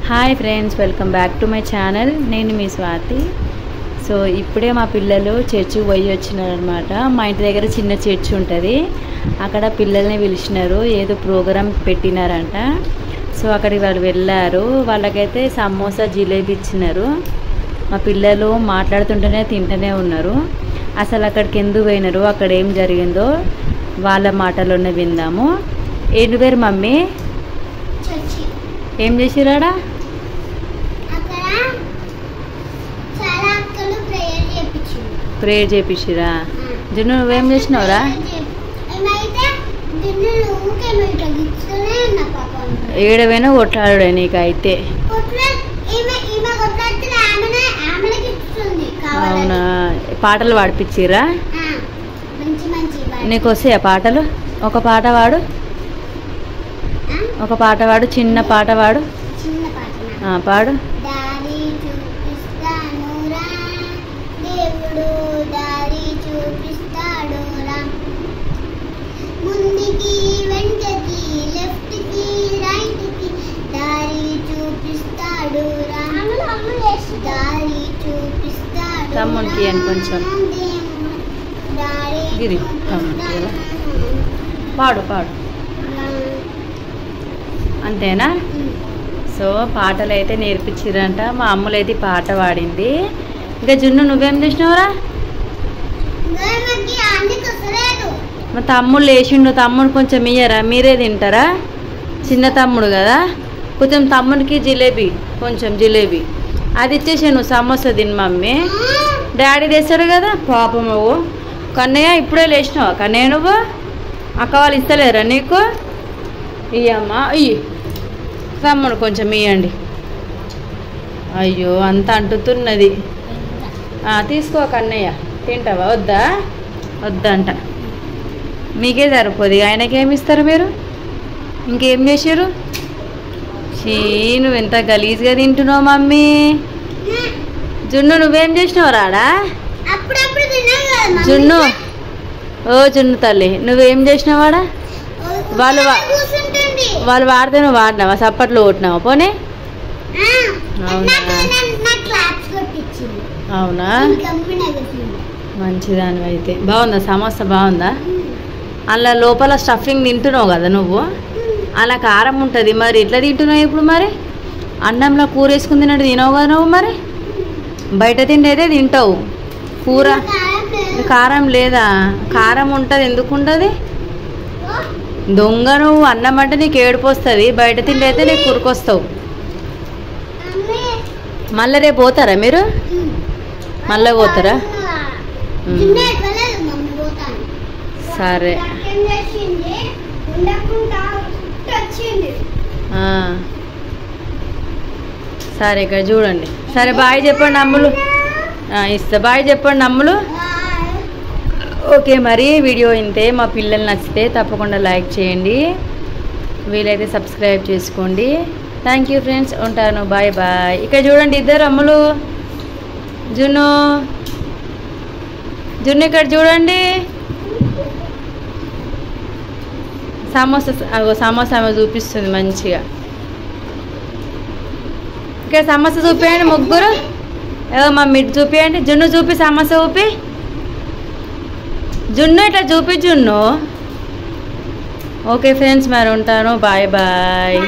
Hi friends, welcome back to my channel. నేను మీ Swathi. So ఇప్పుడే మా పిల్లలు చర్చికి పోయి వచ్చినారనమాట. మా ఇంటి దగ్గర చిన్న చర్చ్ ఉంటుంది, అక్కడ పిల్లల్ని పిలిచినారు, ఏదో ప్రోగ్రాం పెట్టినారంట. సో అక్కడికి వాళ్ళు వెళ్ళారు. వాళ్ళకైతే సమోసా జిలేబీ ఇచ్చినారు. మా పిల్లలు మాట్లాడుతుంటేనే తింటూనే ఉన్నారు. అసలు అక్కడికి ఎందుకు పోయినారు, అక్కడ ఏం జరిగిందో వాళ్ళ మాటలోనే విందాము. ఏంటి పేరు మమ్మీ? ఏం చేసిరాడా? ప్రేయర్ చేపించిరా. జున్ను నువ్వేం చేసినావురా? ఏడవైనా కొట్లాడు నీకైతే. అవునా? పాటలు పాడిపించిరా? నీకు వస్తాయా పాటలు? ఒక పాట పాడు, ఒక పాట పాడు, చిన్న పాట పాడు. పాడు. తమ్మునికి అని కొంచెం గిరి తమ్మునికి పాడు పాడు, అంతేనా? సో పాటలు అయితే నేర్పించారంట. మా అమ్మలైతే పాట పాడింది. ఇంకా జున్ను నువ్వేం చేసినావురా? మా తమ్ముడు లేచిండు. తమ్ముడు కొంచెం ఇయ్యరా? మీరే తింటారా? చిన్న తమ్ముడు కదా, కొంచెం తమ్ముడికి జిలేబీ, కొంచెం జిలేబీ అది ఇచ్చేసాను. సమోసా తిని మమ్మీ, డాడీ తెస్తారు కదా. పాపం నువ్వు కన్నయ్య ఇప్పుడే లేచినావా? కన్నయ్య నువ్వు అక్క వాళ్ళు ఇస్తలేరా నీకు? ఇయ్యమ్మా, ఇయ్యి. తమ్ముడు కొంచెం ఇయ్యండి. అయ్యో అంత అంటుతున్నది. తీసుకో కన్నయ్య, తింటావా? వద్దా? వద్దంట. మీకే సరిపోదు, ఆయనకేమి ఇస్తారు మీరు? ఇంకేం చేశారు? నువ్వు ఎంత గలీజ్గా తింటున్నావు మమ్మీ. జున్ను నువ్వేం చేసినావు రాడా? జున్ను, ఓ జున్ను తల్లి, నువ్వేం చేసినావాడా? వాళ్ళు వాడితే నువ్వు వాడినావా? సప్పట్లో కొట్టినావా? పోనీ. అవునా? అవునా? మంచిదాని అయితే. బాగుందా సమోసా? బాగుందా? అలా లోపల స్టఫింగ్ తింటున్నావు కదా నువ్వు, అలా కారం ఉంటుంది. మరి ఎట్లా తింటున్నావు ఇప్పుడు? మరి అన్నంలో కూర వేసుకుని తిన్నట్టు తినవు కదా నువ్వు. మరి బయట తిండైతే తింటావు, కూర కారం లేదా? కారం ఉంటుంది, ఎందుకు ఉంటుంది? దొంగ నువ్వు. అన్నం అంటే నీకు ఏడుపు వస్తుంది, బయట తిండి అయితే నీకు కురుకొస్తావు. మళ్ళీ రేపు పోతారా మీరు? మళ్ళీ పోతారా? సరే సరే, ఇక్కడ చూడండి. సరే బాయ్ చెప్పండి అమ్ములు. ఇస్తా, బాయ్ చెప్పండి అమ్ములు. ఓకే, మరి వీడియో ఇంతే. మా పిల్లలు నచ్చితే తప్పకుండా లైక్ చేయండి, వీలైతే సబ్స్క్రైబ్ చేసుకోండి. థ్యాంక్ యూ ఫ్రెండ్స్, ఉంటాను. Bye bye. ఇక్కడ చూడండి ఇద్దరు అమ్ములు. జున్ను, జున్ను ఇక్కడ చూడండి. సమోసా, సమోసా ఆమె చూపిస్తుంది మంచిగా. ఇక్కడ సమోసా చూపించండి ముగ్గురు. మా మిడ్ చూపించండి. జున్ను చూపి, సమోసా చూపి. జున్ను ఇట్లా చూపి జున్ను. ఓకే ఫ్రెండ్స్, మరి ఉంటాను. Bye bye.